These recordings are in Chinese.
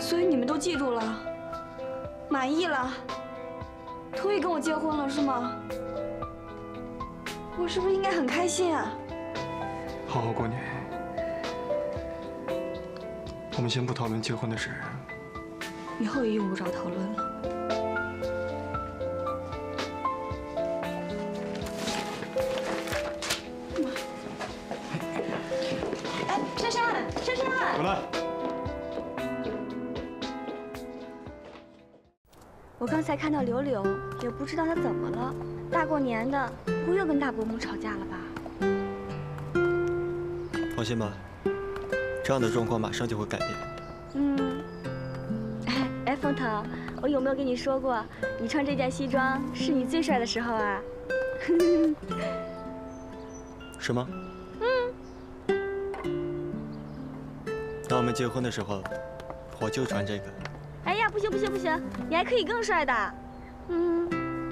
所以你们都记住了，满意了，同意跟我结婚了是吗？我是不是应该很开心啊？好好过年。我们先不讨论结婚的事，以后也用不着讨论了。哎，珊珊，珊珊，回来。我刚才看到柳柳，也不知道她怎么了。大过年的，不会又跟大伯母吵架了吧？放心吧，这样的状况马上就会改变。哎，风腾，我有没有跟你说过，你穿这件西装是你最帅的时候啊？是吗？那我们结婚的时候，我就穿这个。哎呀，不行不行不行，你还可以更帅的。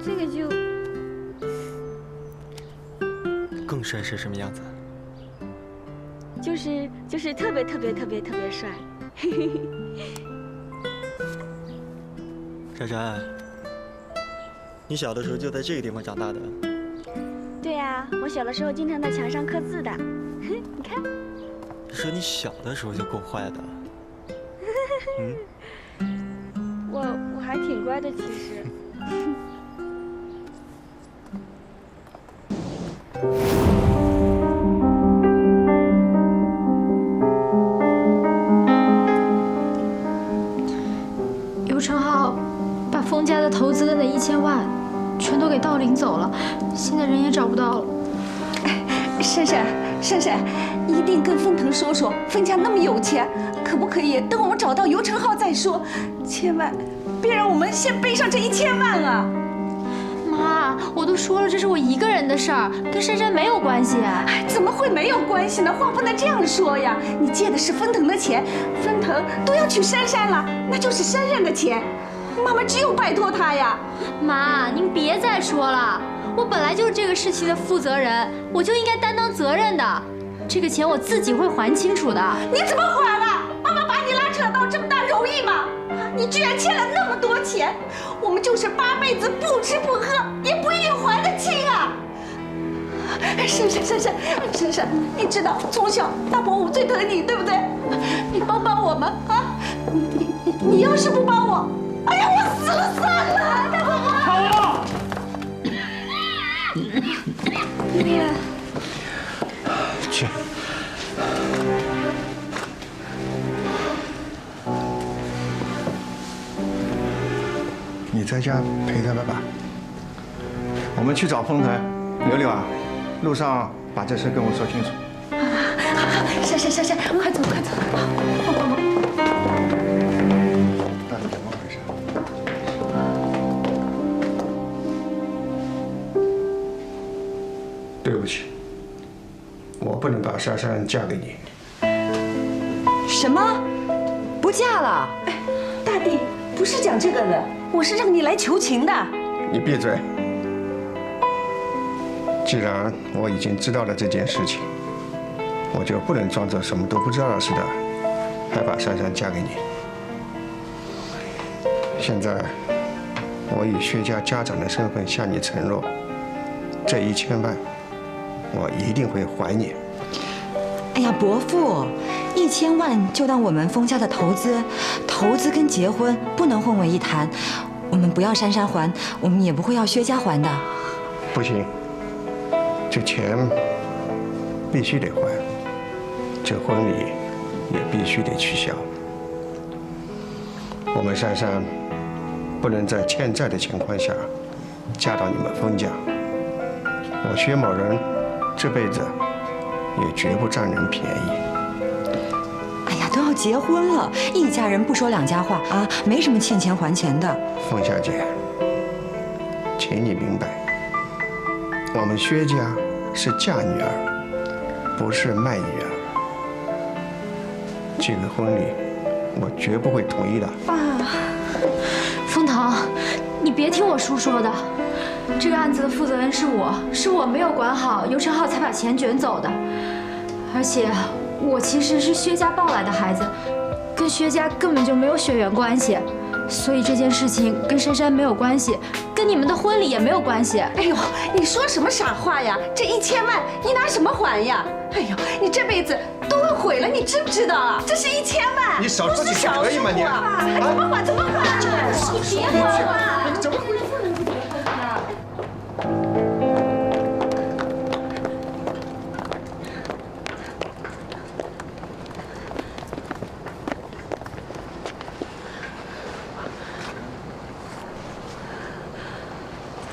这个就更帅是什么样子？就是特别帅。珊珊，你小的时候就在这个地方长大的？对呀，我小的时候经常在墙上刻字的。你看。说你小的时候就够坏的。我还挺乖的，其实。尤承浩把封家的投资的那1000万全都给盗领走了，现在人也找不到了。珊珊，珊珊，一定跟风腾说说，封家那么有钱，可不可以等我们找到尤承浩再说？千万别让我们先背上这1000万啊！妈，我都说了，这是我一个人的事儿，跟珊珊没有关系。哎，怎么会没有关系呢？话不能这样说呀！你借的是风腾的钱，风腾都要娶珊珊了，那就是珊珊的钱，妈妈只有拜托他呀。妈，您别再说了，我本来就是这个事情的负责人，我就应该担当责任的。这个钱我自己会还清楚的。你怎么还了？妈妈把你拉扯到这么大容易吗？你居然欠了那么多钱，我们就是8辈子不吃不喝也不一定还得清啊！珊珊，你知道从小大伯母最疼你，对不对？你帮帮我们啊！你要是不帮我，哎呀，我死了算了！大伯母，爷爷，去。你在家陪他们吧。我们去找风腾，柳柳啊，路上把这事跟我说清楚。珊，快走！帮忙！到底怎么回事？对不起，我不能把珊珊嫁给你。什么？不嫁了？哎，大弟，不是讲这个的，我是让你来求情的。你闭嘴！既然我已经知道了这件事情，我就不能装作什么都不知道似的，还把珊珊嫁给你。现在，我以薛家家长的身份向你承诺，这1000万，我一定会还你。哎呀，伯父，1000万就当我们封家的投资，投资跟结婚不能混为一谈。我们不要珊珊还，我们也不会要薛家还的。不行，这钱必须得还，这婚礼也必须得取消。我们珊珊不能在欠债的情况下嫁到你们封家。我薛某人这辈子也绝不占人便宜。哎呀，都要结婚了，一家人不说两家话啊，没什么欠钱还钱的。凤小姐，请你明白，我们薛家是嫁女儿，不是卖女儿。这个婚礼我绝不会同意的。风腾，你别听我叔说的，这个案子的负责人是我没有管好尤承浩才把钱卷走的，而且我其实是薛家抱来的孩子，跟薛家根本就没有血缘关系，所以这件事情跟珊珊没有关系，跟你们的婚礼也没有关系。哎呦，你说什么傻话呀？这1000万你拿什么还呀？哎呦，你这辈子都会毁了，你知不知道啊？这是1000万，你少说几句可以吗你？还怎么还？怎么还？你别还了，怎么？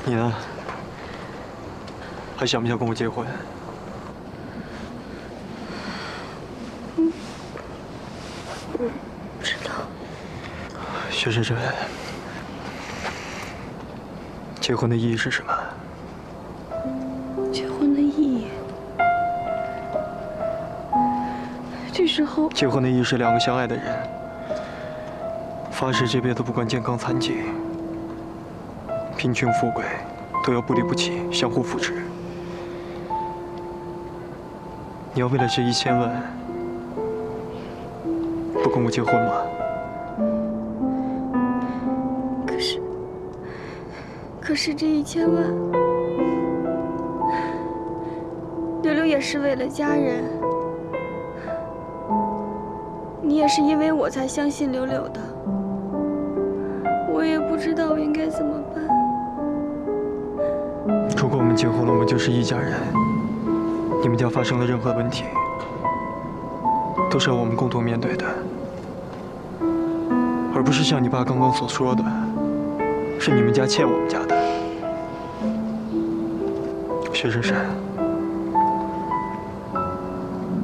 你呢？还想不想跟我结婚？不知道。薛深深，结婚的意义是什么？结婚的意义，这时候结婚的意义是2个相爱的人发誓这辈子不管健康残疾、贫穷富贵，都要不离不弃，相互扶持。你要为了这1000万不跟我结婚吗？可是这1000万，柳柳也是为了家人，你也是因为我才相信柳柳的，我也不知道我应该怎么办。如果我们结婚了，我们就是一家人。你们家发生了任何问题，都是要我们共同面对的，而不是像你爸刚刚所说的，是你们家欠我们家的。薛深深，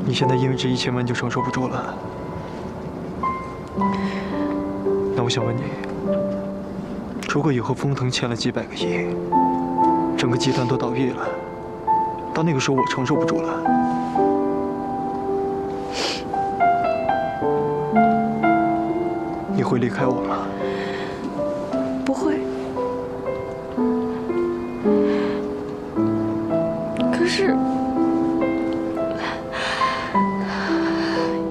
你现在因为这1000万就承受不住了，那我想问你，如果以后风腾欠了几百个亿，整个集团都倒闭了，到那个时候我承受不住了，你会离开我吗？不会。可是，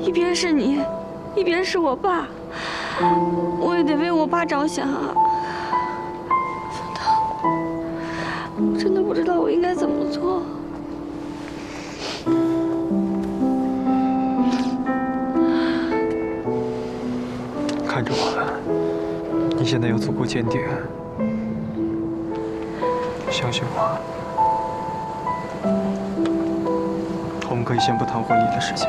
一边是你，一边是我爸，我也得为我爸着想啊。风腾，我真的不知道我应该怎么做。看着我，你现在有足够坚定，相信我。我们可以先不谈婚礼的事情，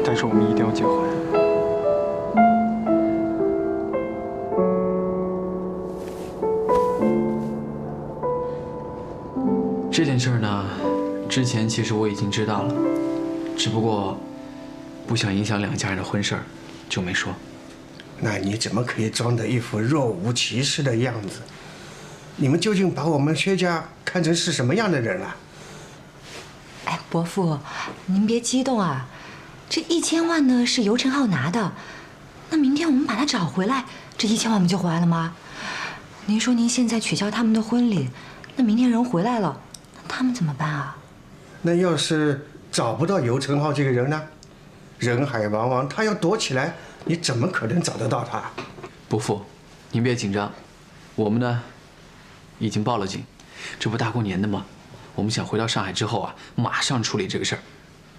但是我们一定要结婚。这件事儿呢，之前其实我已经知道了，只不过不想影响2家人的婚事儿，就没说。那你怎么可以装得一副若无其事的样子？你们究竟把我们薛家看成是什么样的人了？哎，伯父，您别激动啊，这1000万呢是尤承浩拿的，那明天我们把他找回来，这1000万不就还了吗？您说您现在取消他们的婚礼，那明天人回来了，那他们怎么办啊？那要是找不到尤承浩这个人呢？人海茫茫，他要躲起来，你怎么可能找得到他？伯父，您别紧张，我们呢已经报了警，这不大过年的吗？我们想回到上海之后啊，马上处理这个事儿。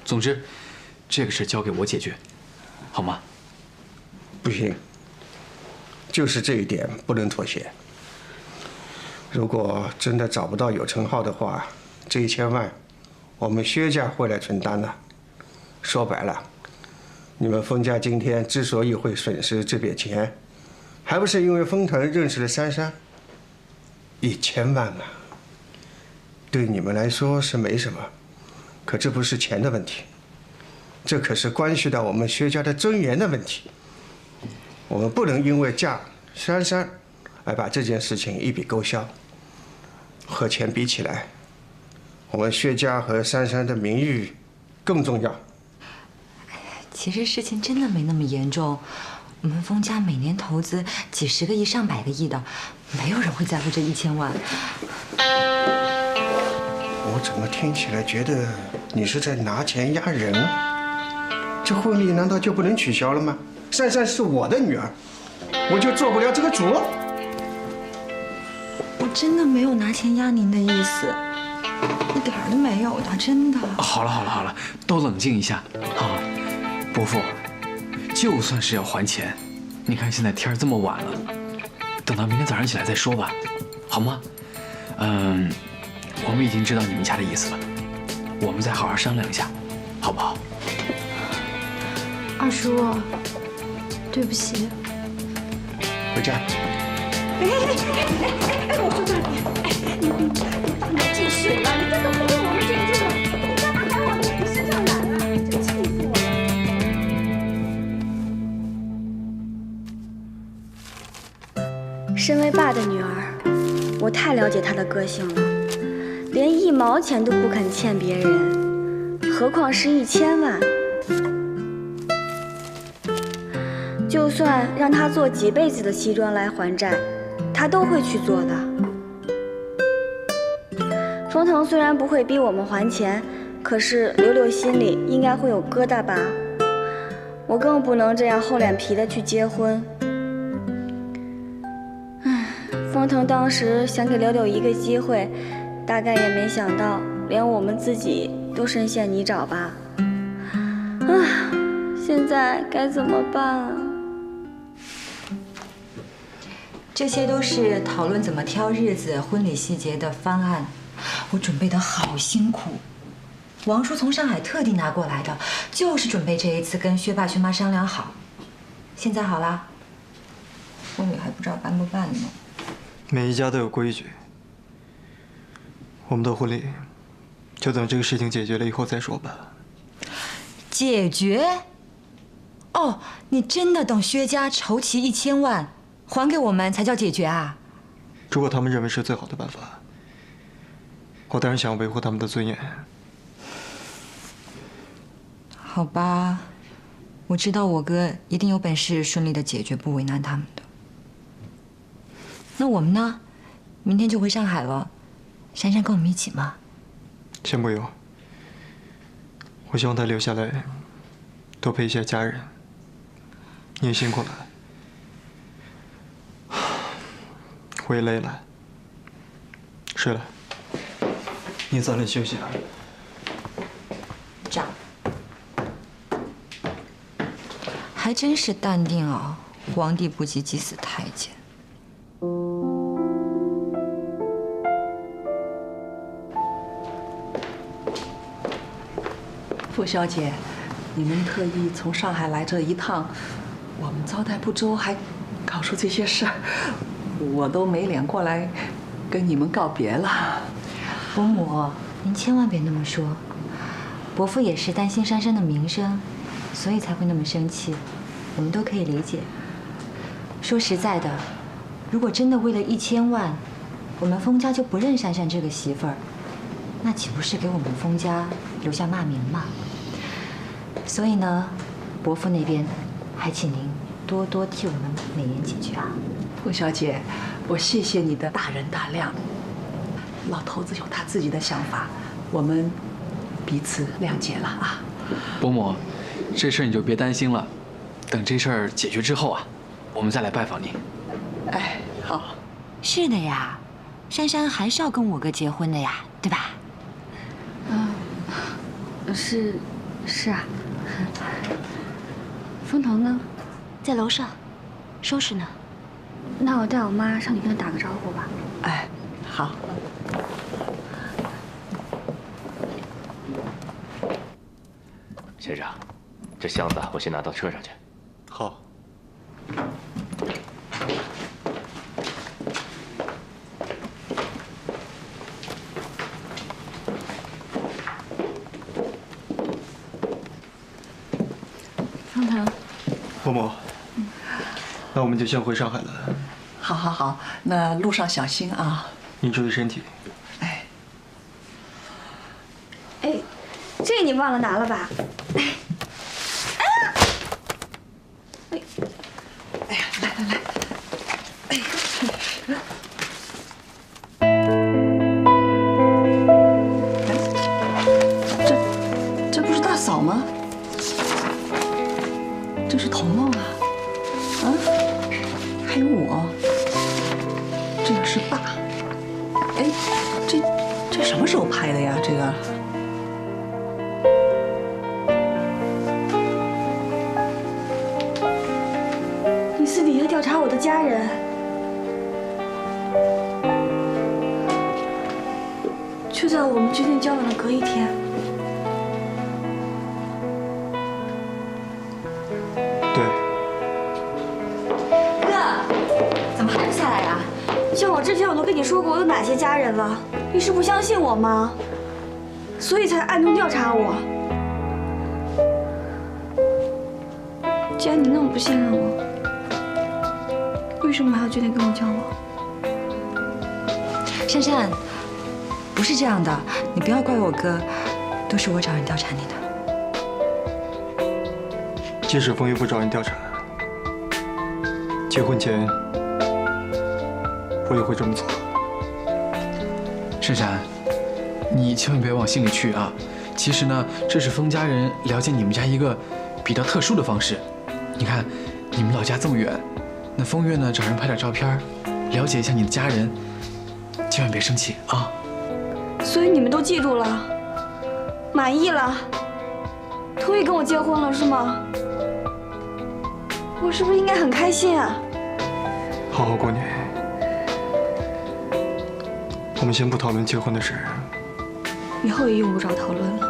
总之，这个事交给我解决，好吗？不行，就是这一点不能妥协。如果真的找不到尤承浩的话，这1000万我们薛家会来承担的。说白了，你们封家今天之所以会损失这笔钱，还不是因为封腾认识了珊珊？1000万啊，对你们来说是没什么，可这不是钱的问题，这可是关系到我们薛家的尊严的问题。我们不能因为嫁珊珊而把这件事情一笔勾销。和钱比起来，我们薛家和珊珊的名誉更重要。其实事情真的没那么严重，我们封家每年投资几十个亿、上百个亿的，没有人会在乎这1000万。我怎么听起来觉得你是在拿钱压人啊？这婚礼难道就不能取消了吗？珊珊是我的女儿，我就做不了这个主？我真的没有拿钱压您的意思，一点儿都没有的，真的。好了，都冷静一下啊！伯父，就算是要还钱，你看现在天这么晚了，等到明天早上起来再说吧，好吗？我们已经知道你们家的意思了，我们再好好商量一下，好不好？二叔，对不起。回家。我说大姐，你放点进水了，你这个不用我们进去了，你干嘛还往你身上染啊？真气死我了！身为爸的女儿，我太了解她的个性了，连1毛钱都不肯欠别人，何况是1000万。就算让她做几辈子的西装来还债，她都会去做的。封腾虽然不会逼我们还钱，可是柳柳心里应该会有疙瘩吧？我更不能这样厚脸皮的去结婚。封腾当时想给柳柳一个机会，大概也没想到连我们自己都深陷泥沼吧。现在该怎么办啊？这些都是讨论怎么挑日子、婚礼细节的方案，我准备的好辛苦。王叔从上海特地拿过来的，就是准备这一次跟薛爸薛妈商量好。现在好啦，婚礼还不知道办不办呢。每一家都有规矩，我们的婚礼就等这个事情解决了以后再说吧。解决？哦，你真的等薛家筹齐1000万还给我们才叫解决啊？如果他们认为是最好的办法，我当然想维护他们的尊严。好吧，我知道我哥一定有本事顺利的解决，不为难他们的。那我们呢？明天就回上海了，珊珊跟我们一起吗？先不用，我希望他留下来，多陪一下家人。你也辛苦了，我也累了，睡了。你早点休息啊。长，还真是淡定啊！皇帝不急急死太监。傅小姐，你们特意从上海来这一趟，我们招待不周，还搞出这些事儿，我都没脸过来跟你们告别了。伯母，您千万别那么说。伯父也是担心珊珊的名声，所以才会那么生气，我们都可以理解。说实在的，如果真的为了1000万，我们封家就不认珊珊这个媳妇儿，那岂不是给我们封家留下骂名吗？所以呢，伯父那边还请您多多替我们美言几句啊。傅小姐，我谢谢你的大人大量。老头子有他自己的想法，我们彼此谅解了啊。伯母，这事儿你就别担心了，等这事儿解决之后啊，我们再来拜访你。哎，好。是的呀，珊珊还是要跟我哥结婚的呀，对吧？是啊。封腾呢？在楼上，收拾呢。那我带我妈上去跟她打个招呼吧。哎，好。先生，这箱子我先拿到车上去。好。封腾，伯母，那我们就先回上海了。好，好，好，那路上小心啊。您注意身体。哎，这你忘了拿了吧？哎呀，来来来，哎，这不是大嫂吗？光啊？啊？还有我，这个是爸。哎，这什么时候拍的呀？这个？你私底下调查我的家人，就在我们决定交往的隔一天。对，哥，怎么还不下来呀？像我之前我都跟你说过我有哪些家人了，你是不相信我吗？所以才暗中调查我。既然你那么不信任我，为什么还要决定跟我交往？珊珊，不是这样的，你不要怪我哥，都是我找人调查你的。即使风月不找人调查，结婚前我也会这么做。珊珊，你千万别往心里去啊！其实呢，这是风家人了解你们家一个比较特殊的方式。你看，你们老家这么远，那风月呢找人拍点照片，了解一下你的家人，千万别生气啊！所以你们都记住了，满意了，同意跟我结婚了是吗？我是不是应该很开心啊？好好过年。我们先不讨论结婚的事，以后也用不着讨论了。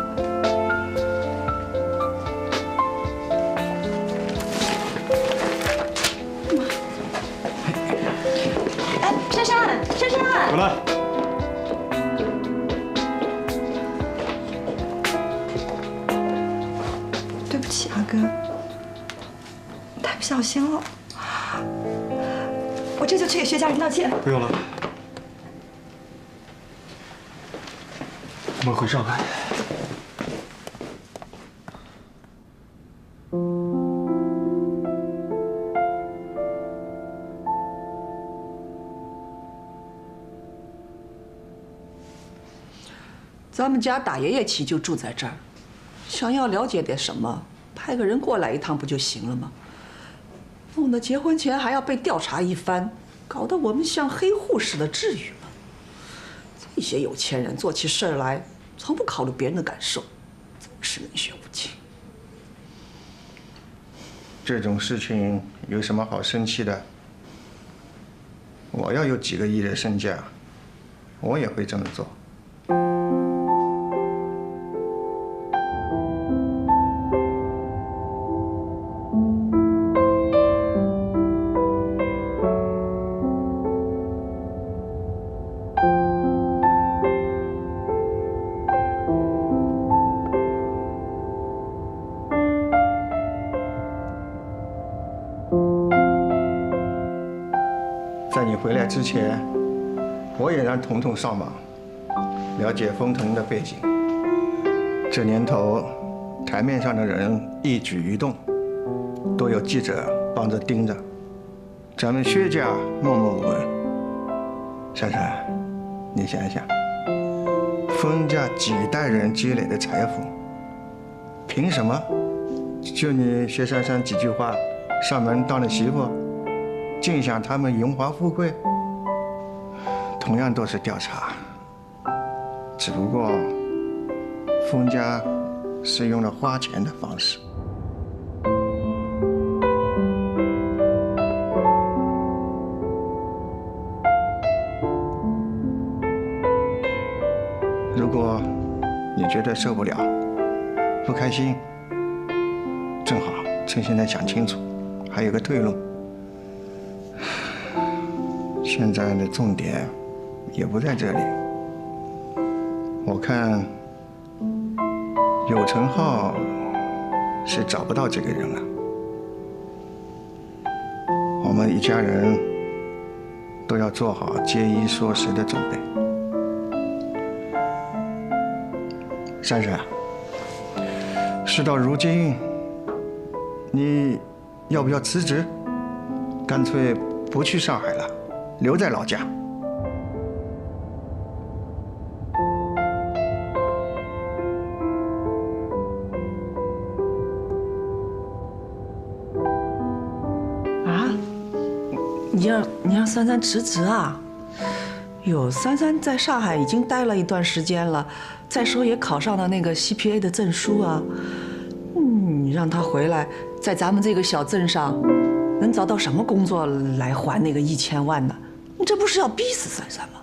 哎，珊珊，珊珊，回来。对不起啊，哥，太不小心了。我这就去给薛家人道歉。不用了，我们回上海。咱们家大爷爷妻就住在这儿，想要了解点什么，派个人过来一趟不就行了吗？弄得结婚前还要被调查一番，搞得我们像黑户似的，至于吗？这些有钱人做起事儿来，从不考虑别人的感受，真是能学无尽。这种事情有什么好生气的？我要有几个亿的身价，我也会这么做。在你回来之前，我也让彤彤上网，了解风腾的背景。这年头，台面上的人一举一动，都有记者帮着盯着。咱们薛家默默无闻。珊珊，你想想，风家几代人积累的财富，凭什么就你薛珊珊几句话上门当了媳妇？尽享他们荣华富贵，同样都是调查，只不过风家是用了花钱的方式。如果你觉得受不了、不开心，正好趁现在想清楚，还有个退路。现在的重点也不在这里，我看有成浩是找不到这个人了。我们一家人都要做好节衣缩食的准备。珊珊，事到如今，你要不要辞职？干脆不去上海了，留在老家。你让珊珊辞职啊？哟，珊珊在上海已经待了一段时间了，再说也考上了那个 CPA 的证书啊。你让她回来，在咱们这个小镇上，能找到什么工作来还那个1000万呢？你这不是要逼死珊珊吗？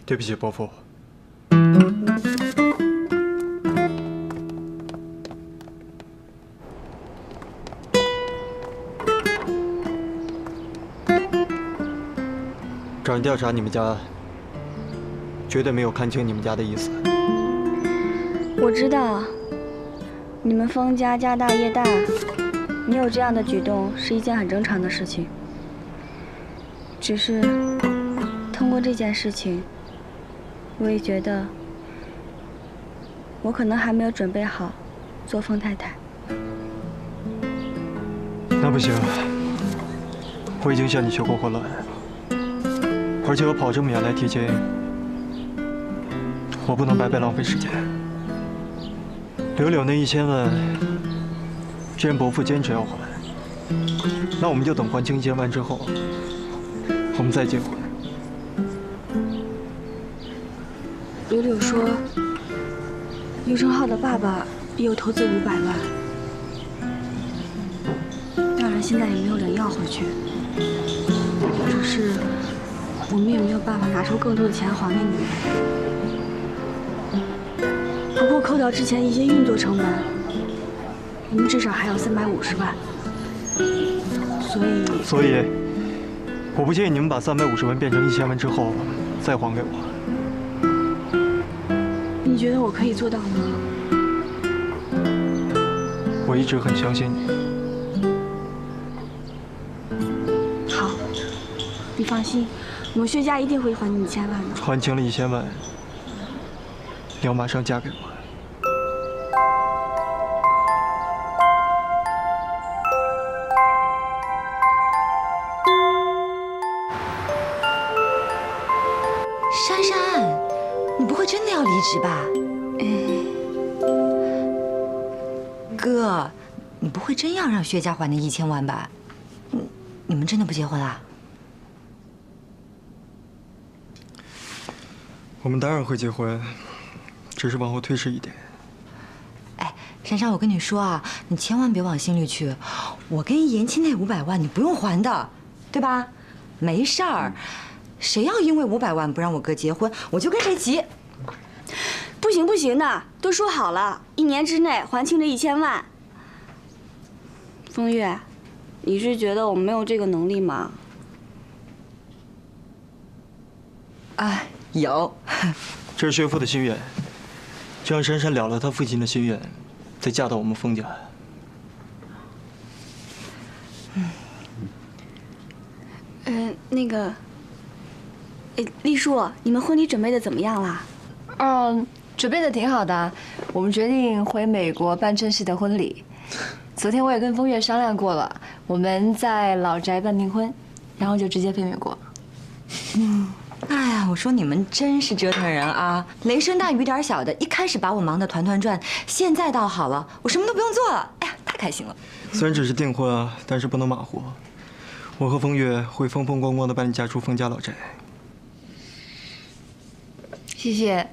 对不起，伯父。找人调查你们家，绝对没有看清你们家的意思。我知道，你们封家家大业大，你有这样的举动是一件很正常的事情。只是通过这件事情，我也觉得我可能还没有准备好做封太太。那不行，我已经向你求过婚了，而且我跑这么远来提亲，我不能白白浪费时间。柳柳那1000万，既然伯父坚持要还，那我们就等还清1000万之后，我们再结婚。柳柳说，尤成浩的爸爸有投资500万，当然现在也没有人要回去，只是我们也没有办法拿出更多的钱还给你们。不过扣掉之前一些运作成本，我们至少还有350万。所以，我不建议你们把350万变成1000万之后再还给我。你觉得我可以做到吗？我一直很相信你。好，你放心，我们薛家一定会还你1000万的。还清了1000万，你要马上嫁给我。珊珊，你不会真的要离职吧？哥，你不会真要让薛家还那1000万吧？你们真的不结婚啊？我们当然会结婚，只是往后推迟一点。哎，珊珊，我跟你说啊，你千万别往心里去。我跟你延期那500万，你不用还的，对吧？没事儿。谁要因为500万不让我哥结婚，我就跟谁急。不行不行的，都说好了，1年之内还清这1000万。风月，你是觉得我没有这个能力吗？啊，有。这是薛父的心愿，就让珊珊了了他父亲的心愿，再嫁到我们封家。那个，丽叔，你们婚礼准备的怎么样啦？准备的挺好的。我们决定回美国办正式的婚礼。昨天我也跟风月商量过了，我们在老宅办订婚，然后就直接飞美国。哎呀，我说你们真是折腾人啊！雷声大雨点小的，一开始把我忙得团团转，现在倒好了，我什么都不用做了。哎呀，太开心了！虽然只是订婚啊，但是不能马虎。我和风月会风风光光的把你嫁出风家老宅。谢谢。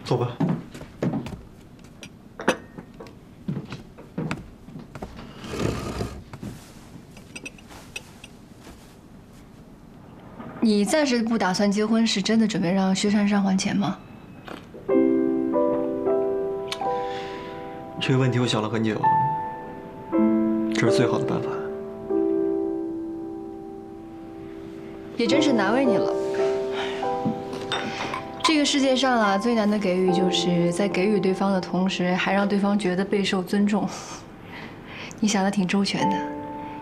走吧。你暂时不打算结婚，是真的准备让薛珊珊还钱吗？这个问题我想了很久，这是最好的办法。也真是难为你了。这个世界上啊，最难的给予就是在给予对方的同时，还让对方觉得备受尊重。你想的挺周全的，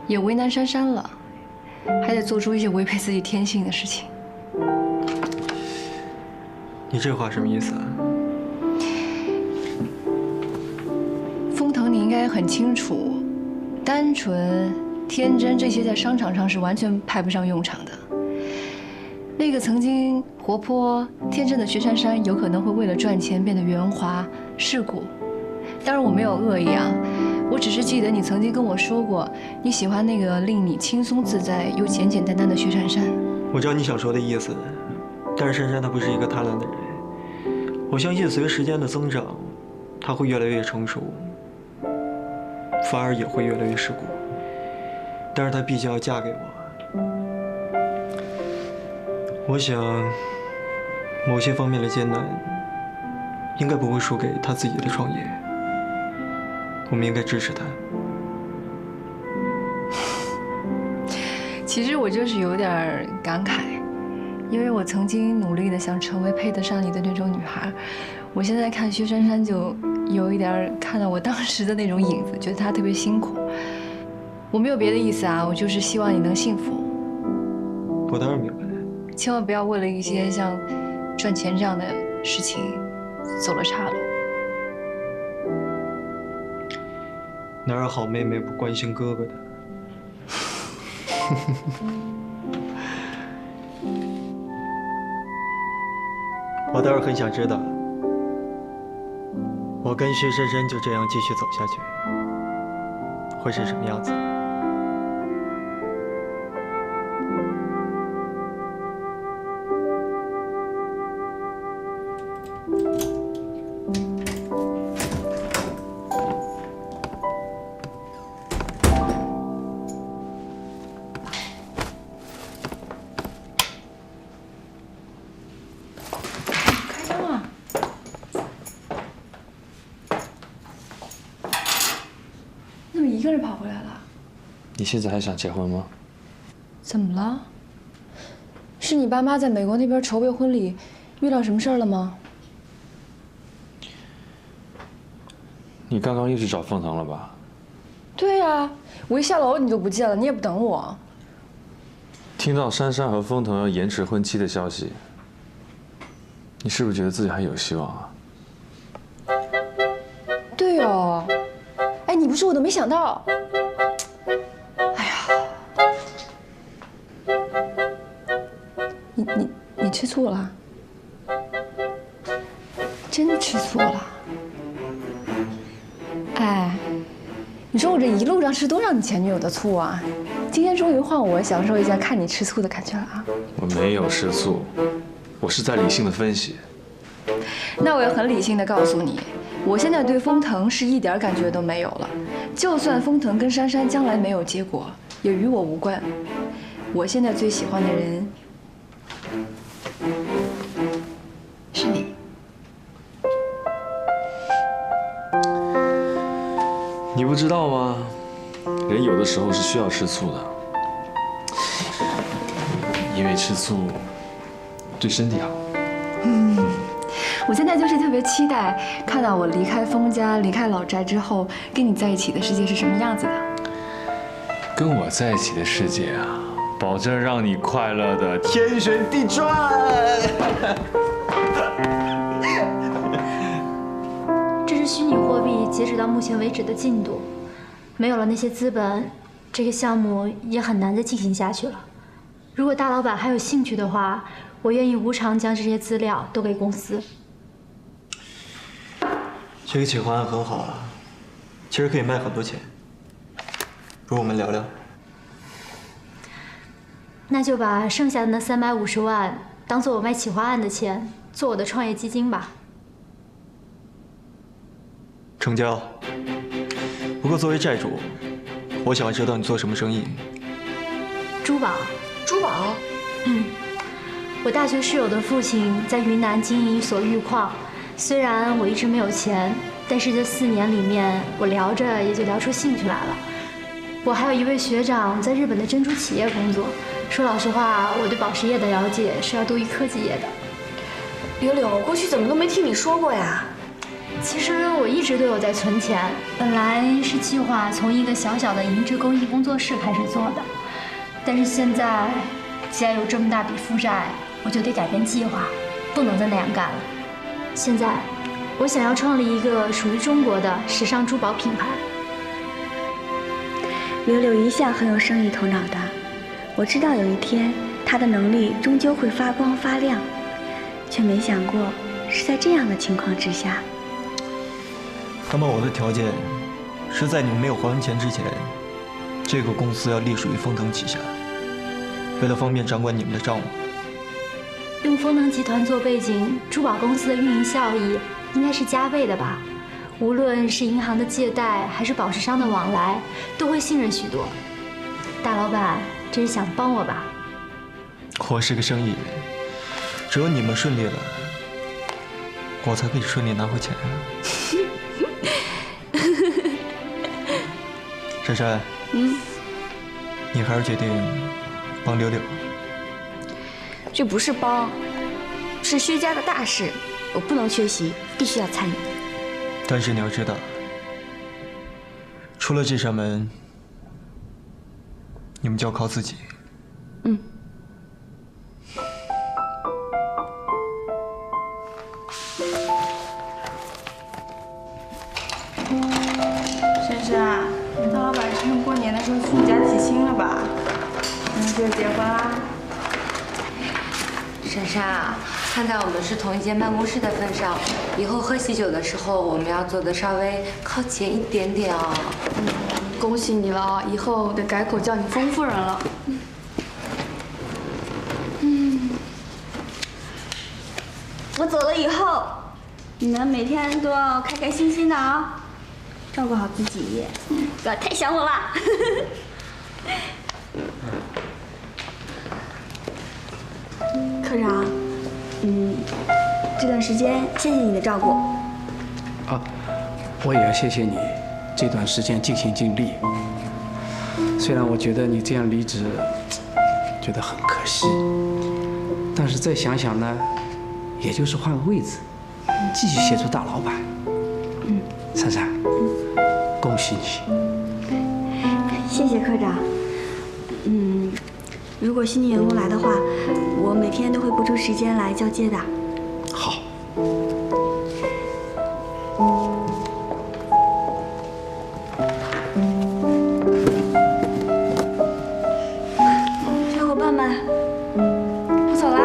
也为难珊珊了，还得做出一些违背自己天性的事情。你这话什么意思啊？该很清楚，单纯、天真这些在商场上是完全派不上用场的。那个曾经活泼天真的薛珊珊，有可能会为了赚钱变得圆滑世故。当然我没有恶意啊，我只是记得你曾经跟我说过，你喜欢那个令你轻松自在又简简单单的薛珊珊。我知道你想说的意思，但是珊珊她不是一个贪婪的人。我相信随时间的增长，她会越来越成熟，反而也会越来越世故。但是她毕竟要嫁给我。我想，某些方面的艰难，应该不会输给她自己的创业。我们应该支持她。其实我就是有点感慨，因为我曾经努力的想成为配得上你的那种女孩，我现在看薛珊珊就有一点看到我当时的那种影子，觉得她特别辛苦。我没有别的意思啊，我就是希望你能幸福。我当然明白。千万不要为了一些像赚钱这样的事情走了岔路。哪有好妹妹不关心哥哥的？我倒是很想知道，我跟薛珊珊就这样继续走下去，会是什么样子？一个人跑回来了？你现在还想结婚吗？怎么了？是你爸妈在美国那边筹备婚礼，遇到什么事儿了吗？你刚刚又去找凤腾了吧？对呀，我一下楼你就不见了，你也不等我。听到珊珊和凤腾要延迟婚期的消息，你是不是觉得自己还有希望啊？对哦。哎，你不说我都没想到。哎呀，你吃醋了？真吃醋了？哎，你说我这一路上吃多少你前女友的醋啊？今天终于换我享受一下看你吃醋的感觉了啊！我没有吃醋，我是在理性的分析。那我也很理性的告诉你。我现在对风腾是一点感觉都没有了，就算风腾跟珊珊将来没有结果，也与我无关。我现在最喜欢的人是你。你不知道吗？人有的时候是需要吃醋的，因为吃醋对身体好。我现在就是特别期待看到我离开封家、离开老宅之后，跟你在一起的世界是什么样子的。跟我在一起的世界啊，保证让你快乐的天旋地转。这是虚拟货币截止到目前为止的进度，没有了那些资本，这个项目也很难再进行下去了。如果大老板还有兴趣的话，我愿意无偿将这些资料都给公司。这个企划案很好啊，其实可以卖很多钱。不如我们聊聊。那就把剩下的那350万当做我卖企划案的钱，做我的创业基金吧。成交。不过作为债主，我想要知道你做什么生意。珠宝。珠宝？我大学室友的父亲在云南经营一所玉矿。虽然我一直没有钱，但是这4年里面，我聊着也就聊出兴趣来了。我还有一位学长在日本的珍珠企业工作。说老实话，我对宝石业的了解是要多于科技业的。柳柳，过去怎么都没听你说过呀？其实我一直都有在存钱，本来是计划从一个小小的银质工艺工作室开始做的，但是现在既然有这么大笔负债，我就得改变计划，不能再那样干了。现在，我想要创立一个属于中国的时尚珠宝品牌，柳柳一向很有生意头脑的，我知道有一天他的能力终究会发光发亮，却没想过是在这样的情况之下。那么我的条件是在你们没有还完钱之前，这个公司要隶属于丰腾旗下。为了方便掌管你们的账务，用丰腾集团做背景，珠宝公司的运营效益应该是加倍的吧？无论是银行的借贷，还是宝石商的往来，都会信任许多。大老板这是想帮我吧？我是个生意人，只有你们顺利了，我才可以顺利拿回钱啊。珊珊，你还是决定帮柳柳？这不是帮，是薛家的大事，我不能缺席，必须要参与。但是你要知道，出了这扇门，你们就要靠自己。珊珊，大老板趁过年的时候去你家提亲了吧？你们就结婚啦？珊珊啊，看在我们是同一间办公室的份上，以后喝喜酒的时候，我们要坐得稍微靠前一点点哦。恭喜你了，以后得改口叫你丰夫人了。我走了以后，你们每天都要开开心心的啊，照顾好自己，不要太想我了。科长，这段时间谢谢你的照顾。啊，我也要谢谢你，这段时间尽心尽力。虽然我觉得你这样离职，觉得很可惜，但是再想想呢，也就是换个位置，继续协助大老板。珊珊，恭喜你。谢谢科长。如果新的员工来的话，我每天都会拨出时间来交接的。好。小伙伴们，我走啦。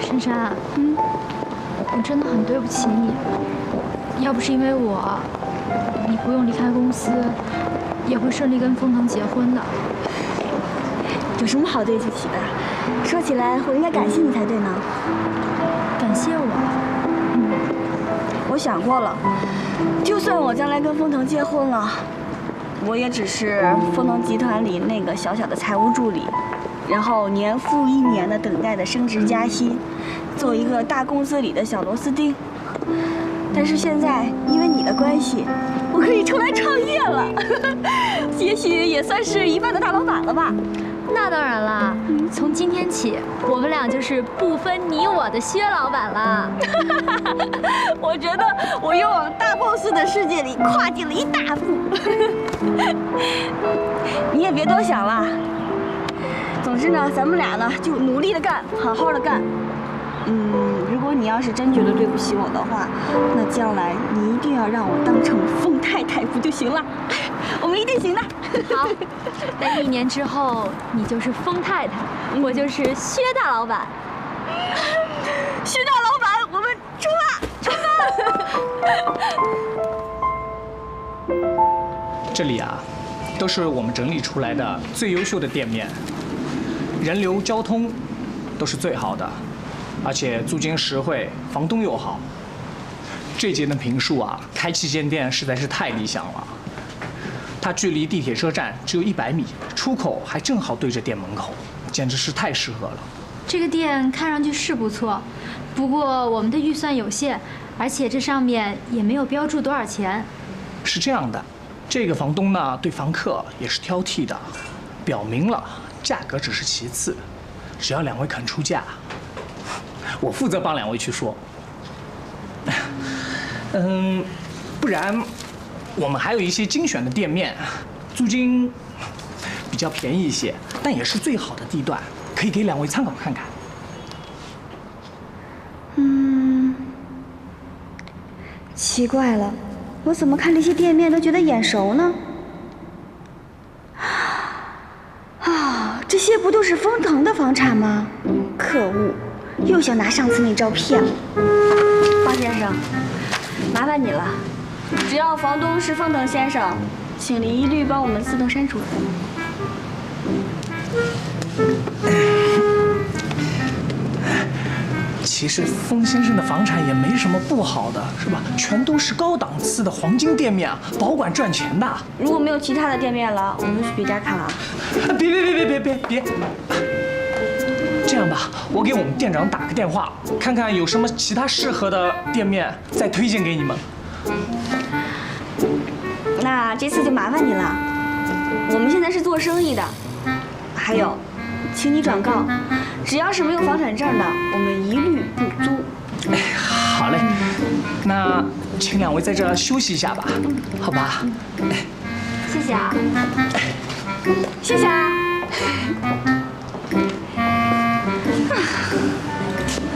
珊珊，我真的很对不起你。要不是因为我，你不用离开公司，也会顺利跟丰腾结婚的。有什么好对不起的？说起来，我应该感谢你才对呢。感谢我？我想过了，就算我将来跟丰腾结婚了，我也只是丰腾集团里那个小小的财务助理，然后年复一年的等待的升职加薪，做一个大公司里的小螺丝钉。但是现在因为你的关系，我可以出来创业了，也许也算是一半的大老板了吧。那当然啦，从今天起，我们俩就是不分你我的薛老板了。我觉得我又往大 boss 的世界里跨进了一大步。你也别多想了。总之呢，咱们俩呢就努力的干，好好的干。如果你要是真觉得对不起我的话，那将来你一定要让我当成丰太太不就行了？我们一定行的。好，那1年之后，你就是丰太太，我就是薛大老板。薛大老板，我们出发！这里啊，都是我们整理出来的最优秀的店面，人流交通都是最好的，而且租金实惠，房东又好。这间的平数啊，开7间店实在是太理想了。它距离地铁车站只有100米，出口还正好对着店门口，简直是太适合了。这个店看上去是不错，不过我们的预算有限，而且这上面也没有标注多少钱。是这样的，这个房东呢对房客也是挑剔的，表明了，价格只是其次，只要两位肯出价，我负责帮两位去说。不然我们还有一些精选的店面，租金比较便宜一些，但也是最好的地段，可以给两位参考看看。奇怪了，我怎么看这些店面都觉得眼熟呢？这些不都是丰腾的房产吗？可恶，又想拿上次那招骗我。方先生，麻烦你了，只要房东是丰腾先生，请您一律帮我们自动删除。其实风先生的房产也没什么不好的，是吧？全都是高档次的黄金店面啊，保管赚钱的。如果没有其他的店面了，我们去别家看了。别！这样吧，我给我们店长打个电话，看看有什么其他适合的店面，再推荐给你们。那这次就麻烦你了，我们现在是做生意的，还有，请你转告，只要是没有房产证的，我们一律不租。好嘞，那请两位在这休息一下吧，好吧？谢谢啊，谢谢啊。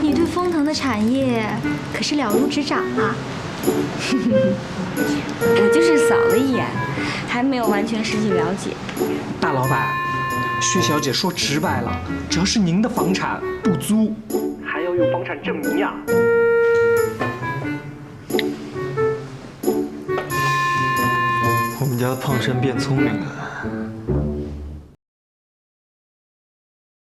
你对丰腾的产业可是了如指掌啊。我就是扫了一眼，还没有完全实际了解。大老板，薛小姐说直白了，只要是您的房产不租，还要有房产证明呀。我们家胖婶变聪明了。